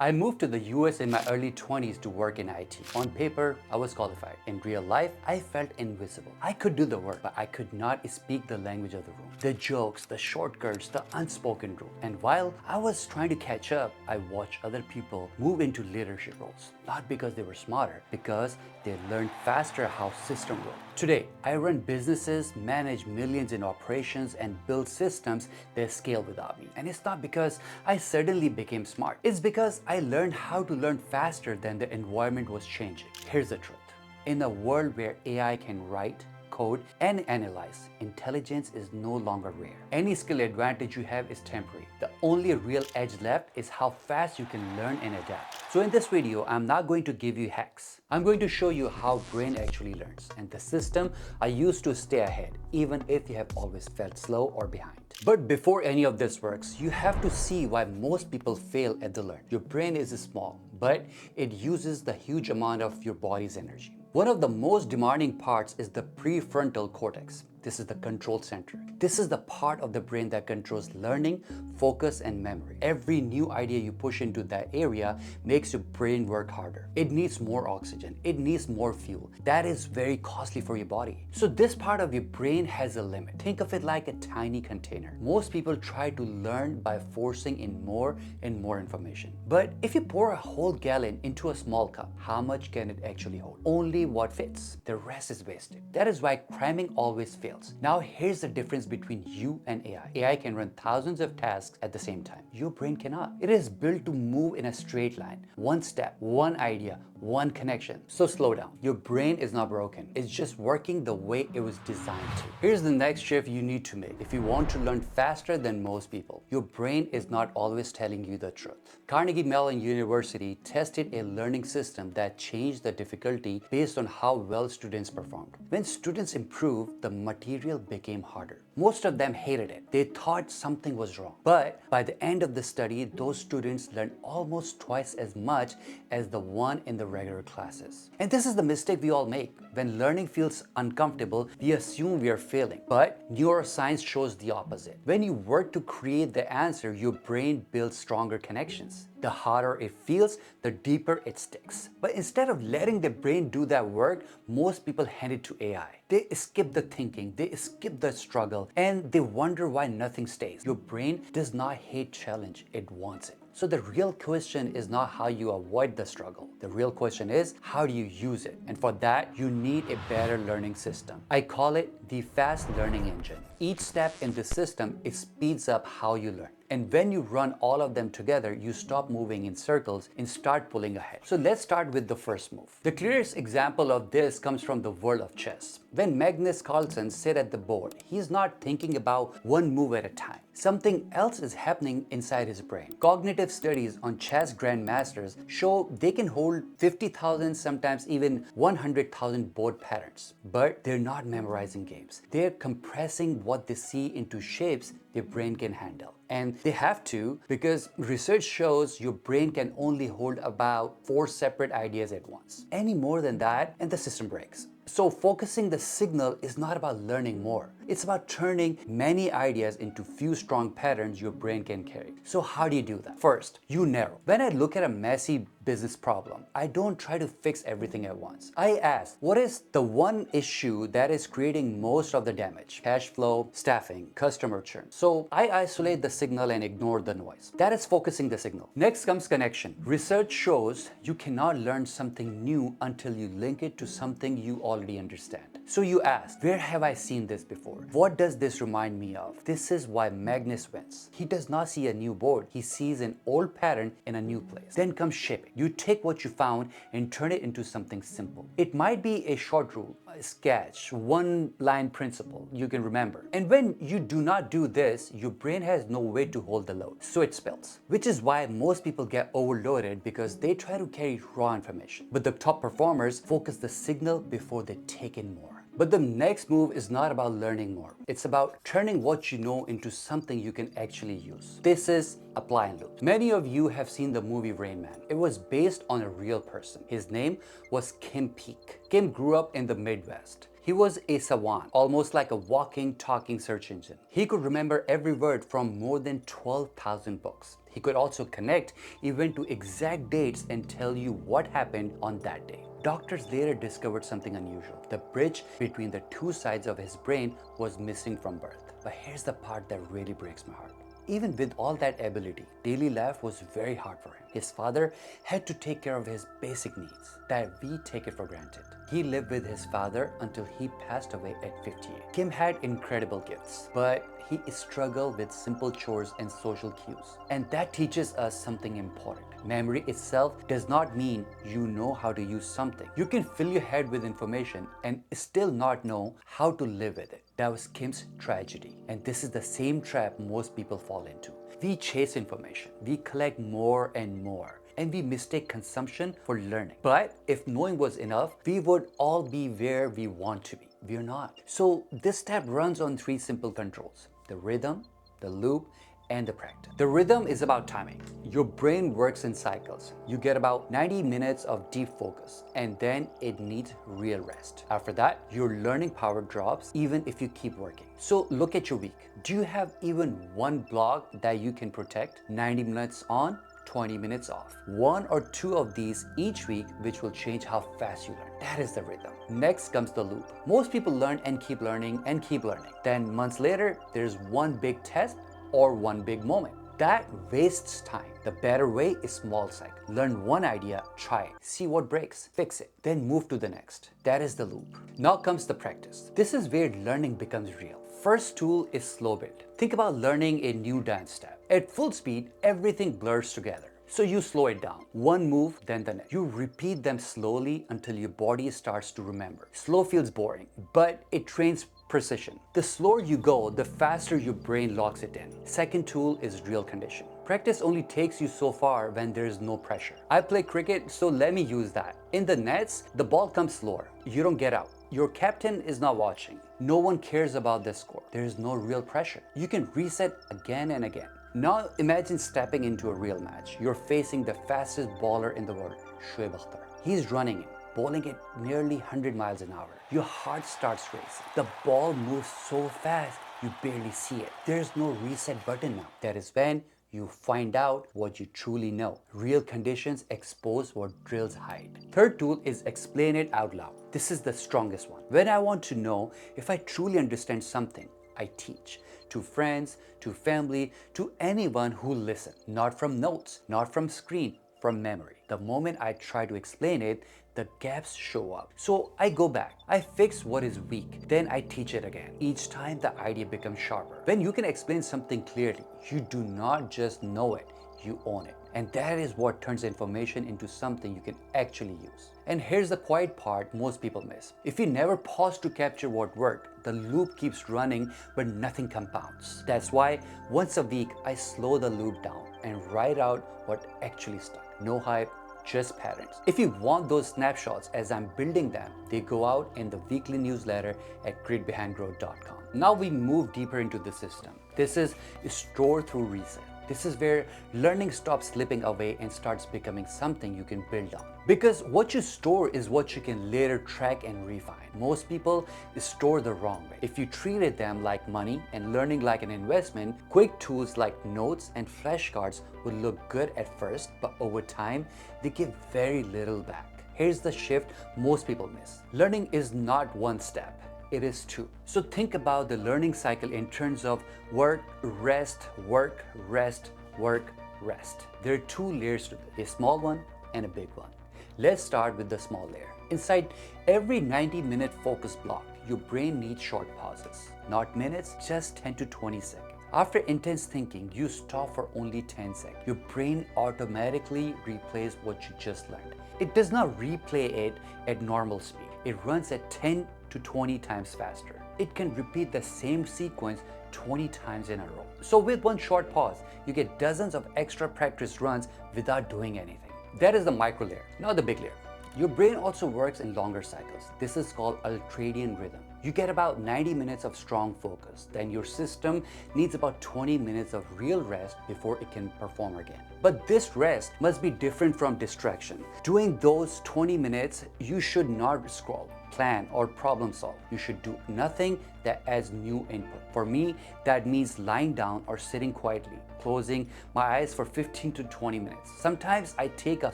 I moved to the US in my early 20s to work in IT. On paper, I was qualified. In real life, I felt invisible. I could do the work, but I could not speak the language of the room. The jokes, the shortcuts, the unspoken rule. And while I was trying to catch up, I watched other people move into leadership roles. Not because they were smarter, because they learned faster how systems work. Today, I run businesses, manage millions in operations, and build systems that scale without me. And it's not because I suddenly became smart. It's because I learned how to learn faster than the environment was changing. Here's the truth. In a world where AI can write, code, and analyze, intelligence is no longer rare. Any skill advantage you have is temporary. The only real edge left is how fast you can learn and adapt. So in this video, I'm not going to give you hacks. I'm going to show you how brain actually learns and the system I use to stay ahead, even if you have always felt slow or behind. But before any of this works, you have to see why most people fail at the learn. Your brain is small, but it uses the huge amount of your body's energy. One of the most demanding parts is the prefrontal cortex. This is the control center. This is the part of the brain that controls learning, focus, and memory. Every new idea you push into that area makes your brain work harder. It needs more oxygen. It needs more fuel. That is very costly for your body. So this part of your brain has a limit. Think of it like a tiny container. Most people try to learn by forcing in more and more information. But if you pour a whole gallon into a small cup, how much can it actually hold? Only what fits. The rest is wasted. That is why cramming always fails. Now here's the difference between you and AI. AI can run thousands of tasks at the same time. Your brain cannot. It is built to move in a straight line. One step, one idea, one connection. So slow down. Your brain is not broken. It's just working the way it was designed to. Here's the next shift you need to make if you want to learn faster than most people. Your brain is not always telling you the truth. Carnegie Mellon University tested a learning system that changed the difficulty based on how well students performed. When students improved, the material became harder. Most of them hated it. They thought something was wrong. But by the end of the study, those students learned almost twice as much as the one in the regular classes. And this is the mistake we all make. When learning feels uncomfortable, we assume we are failing. But neuroscience shows the opposite. When you work to create the answer, your brain builds stronger connections. The harder it feels, the deeper it sticks. But instead of letting the brain do that work, most people hand it to AI. They skip the thinking, they skip the struggle, and they wonder why nothing stays. Your brain does not hate challenge, it wants it. So the real question is not how you avoid the struggle. The real question is, how do you use it? And for that, you need a better learning system. I call it the fast learning engine. Each step in the system, it speeds up how you learn. And when you run all of them together, you stop moving in circles and start pulling ahead. So let's start with the first move. The clearest example of this comes from the world of chess. When Magnus Carlsen sits at the board, he's not thinking about one move at a time. Something else is happening inside his brain. Cognitive studies on chess grandmasters show they can hold 50,000, sometimes even 100,000 board patterns. But they're not memorizing games. They're compressing what they see into shapes their brain can handle. And they have to, because research shows your brain can only hold about 4 separate ideas at once. Any more than that, and the system breaks. So focusing the signal is not about learning more. It's about turning many ideas into few strong patterns your brain can carry. So how do you do that? First, you narrow. When I look at a messy business problem, I don't try to fix everything at once. I ask, what is the one issue that is creating most of the damage? Cash flow, staffing, customer churn. So I isolate the signal and ignore the noise. That is focusing the signal. Next comes connection. Research shows you cannot learn something new until you link it to something you already understand. So you ask, where have I seen this before? What does this remind me of? This is why Magnus wins. He does not see a new board. He sees an old pattern in a new place. Then comes shaping. You take what you found and turn it into something simple. It might be a short rule, a sketch, one line principle you can remember. And when you do not do this, your brain has no way to hold the load. So it spills. Which is why most people get overloaded, because they try to carry raw information. But the top performers focus the signal before they take in more. But the next move is not about learning more. It's about turning what you know into something you can actually use. This is apply and loop. Many of you have seen the movie Rain Man. It was based on a real person. His name was Kim Peek. Kim grew up in the Midwest. He was a savant, almost like a walking, talking search engine. He could remember every word from more than 12,000 books. He could also connect even to exact dates and tell you what happened on that day. Doctors later discovered something unusual. The bridge between the two sides of his brain was missing from birth. But here's the part that really breaks my heart. Even with all that ability, daily life was very hard for him. His father had to take care of his basic needs that we take it for granted. He lived with his father until he passed away at 58. Kim had incredible gifts, but he struggled with simple chores and social cues. And that teaches us something important. Memory itself does not mean you know how to use something. You can fill your head with information and still not know how to live with it. That was Kim's tragedy. And this is the same trap most people fall into. We chase information, we collect more and more, and we mistake consumption for learning. But if knowing was enough, we would all be where we want to be. We're not. So this step runs on three simple controls: the rhythm, the loop, and the practice. The rhythm is about timing. Your brain works in cycles. You get about 90 minutes of deep focus, and then it needs real rest. After that, your learning power drops even if you keep working. So look at your week. Do you have even one block that you can protect? 90 minutes on, 20 minutes off. One or two of these each week, which will change how fast you learn. That is the rhythm. Next comes the loop. Most people learn and keep learning and keep learning. Then months later, there's one big test or one big moment. That wastes time. The better way is small cycle. Learn one idea, try it, see what breaks, fix it, then move to the next. That is the loop. Now comes the practice. This is where learning becomes real. First tool is slow build. Think about learning a new dance step. At full speed, everything blurs together. So you slow it down. One move, then the next. You repeat them slowly until your body starts to remember. Slow feels boring, but it trains precision. The slower you go, the faster your brain locks it in. Second tool is real condition. Practice only takes you so far when there is no pressure. I play cricket, so let me use that. In the nets, the ball comes slower. You don't get out. Your captain is not watching. No one cares about the score. There is no real pressure. You can reset again and again. Now imagine stepping into a real match. You're facing the fastest bowler in the world, Shoaib Akhtar. He's running in, bowling at nearly 100 miles an hour. Your heart starts racing. The ball moves so fast, you barely see it. There's no reset button now. That is when you find out what you truly know. Real conditions expose what drills hide. Third tool is explain it out loud. This is the strongest one. When I want to know if I truly understand something, I teach. To friends, to family, to anyone who listens. Not from notes, not from screen, from memory. The moment I try to explain it, the gaps show up. So I go back, I fix what is weak, then I teach it again. Each time the idea becomes sharper. When you can explain something clearly, you do not just know it, you own it. And that is what turns information into something you can actually use. And here's the quiet part most people miss. If you never pause to capture what worked, the loop keeps running, but nothing compounds. That's why once a week, I slow the loop down and write out what actually stuck. No hype, just patterns. If you want those snapshots as I'm building them, they go out in the weekly newsletter at gritbehindgrowth.com. Now we move deeper into the system. This is store through reset. This is where learning stops slipping away and starts becoming something you can build on. Because what you store is what you can later track and refine. Most people store the wrong way. If you treated them like money and learning like an investment, quick tools like notes and flashcards would look good at first, but over time, they give very little back. Here's the shift most people miss. Learning is not one step. It is two. So think about the learning cycle in terms of work, rest, work, rest, work, rest. There are two layers to this, a small one and a big one. Let's start with the small layer. Inside every 90-minute focus block, your brain needs short pauses, not minutes, just 10 to 20 seconds. After intense thinking, you stop for only 10 seconds. Your brain automatically replays what you just learned. It does not replay it at normal speed. It runs at 10 to 20 times faster. It can repeat the same sequence 20 times in a row. So with one short pause, you get dozens of extra practice runs without doing anything. That is the micro layer, not the big layer. Your brain also works in longer cycles. This is called ultradian rhythm. You get about 90 minutes of strong focus. Then your system needs about 20 minutes of real rest before it can perform again. But this rest must be different from distraction. During those 20 minutes, you should not scroll. plan, or problem solve. You should do nothing that adds new input. For me, that means lying down or sitting quietly, closing my eyes for 15 to 20 minutes. Sometimes I take a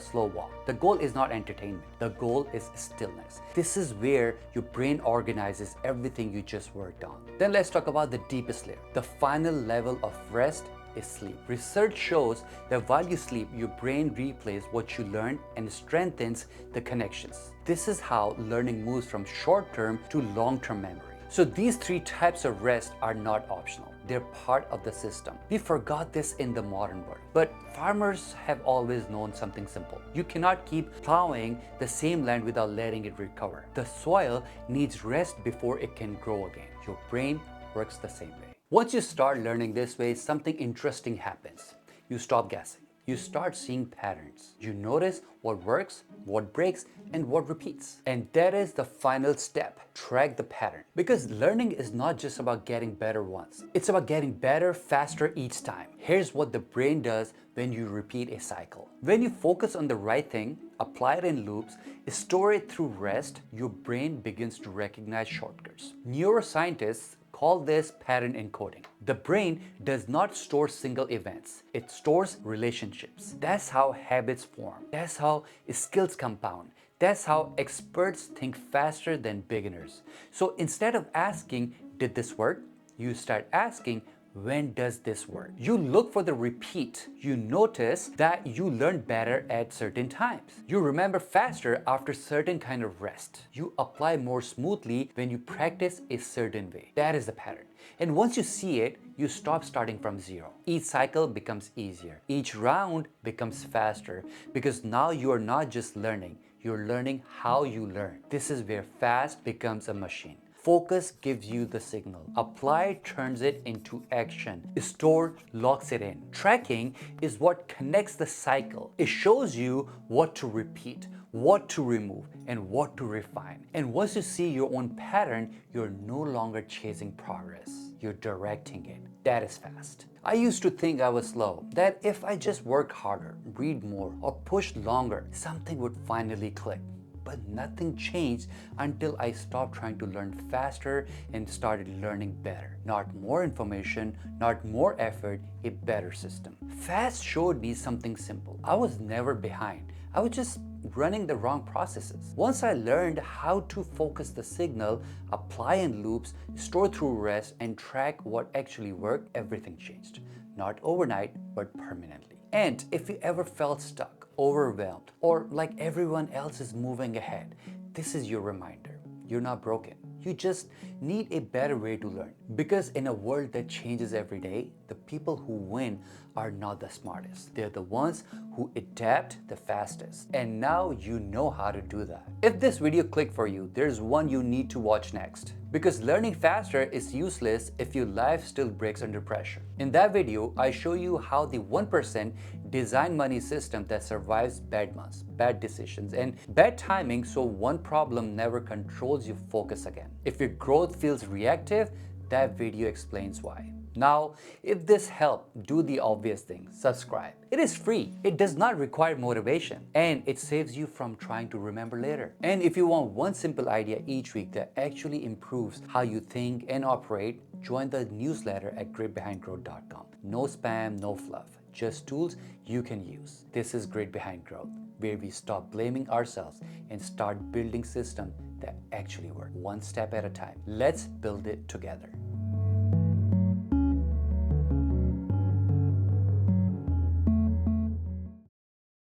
slow walk. The goal is not entertainment. The goal is stillness. This is where your brain organizes everything you just worked on. Then let's talk about the deepest layer. The final level of rest is sleep. Research shows that while you sleep, your brain replays what you learned and strengthens the connections. This is how learning moves from short-term to long-term memory. So these three types of rest are not optional. They're part of the system. We forgot this in the modern world. But farmers have always known something simple. You cannot keep plowing the same land without letting it recover. The soil needs rest before it can grow again. Your brain works the same way. Once you start learning this way, something interesting happens. You stop guessing. You start seeing patterns. You notice what works, what breaks, and what repeats. And that is the final step. Track the pattern. Because learning is not just about getting better once. It's about getting better faster each time. Here's what the brain does when you repeat a cycle. When you focus on the right thing, apply it in loops, store it through rest, your brain begins to recognize shortcuts. Neuroscientists call this pattern encoding. The brain does not store single events. It stores relationships. That's how habits form. That's how skills compound. That's how experts think faster than beginners. So instead of asking, did this work? You start asking, when does this work? You look for the repeat. You notice that you learn better at certain times. You remember faster after certain kind of rest. You apply more smoothly when you practice a certain way. That is the pattern. And once you see it, you stop starting from zero. Each cycle becomes easier. Each round becomes faster because now you are not just learning, you're learning how you learn. This is where fast becomes a machine. Focus gives you the signal. Apply turns it into action. Store locks it in. Tracking is what connects the cycle. It shows you what to repeat, what to remove, and what to refine. And once you see your own pattern, you're no longer chasing progress. You're directing it. That is fast. I used to think I was slow, that if I just worked harder, read more, or pushed longer, something would finally click. But nothing changed until I stopped trying to learn faster and started learning better. Not more information, not more effort, a better system. Fast showed me something simple. I was never behind. I was just running the wrong processes. Once I learned how to focus the signal, apply in loops, store through rest, and track what actually worked, everything changed. Not overnight, but permanently. And if you ever felt stuck, overwhelmed, or like everyone else is moving ahead, this is your reminder. You're not broken. You just need a better way to learn. Because in a world that changes every day, the people who win are not the smartest. They're the ones who adapt the fastest. And now you know how to do that. If this video clicked for you, there's one you need to watch next. Because learning faster is useless if your life still breaks under pressure. In that video, I show you how the 1% design money system that survives bad months, bad decisions, and bad timing so one problem never controls your focus again. If your growth feels reactive, that video explains why. Now, if this helped, do the obvious thing, subscribe. It is free, it does not require motivation, and it saves you from trying to remember later. And if you want one simple idea each week that actually improves how you think and operate, join the newsletter at greatbehindgrowth.com. No spam, no fluff, just tools you can use. This is Great Behind Growth, where we stop blaming ourselves and start building systems that actually work, one step at a time. Let's build it together.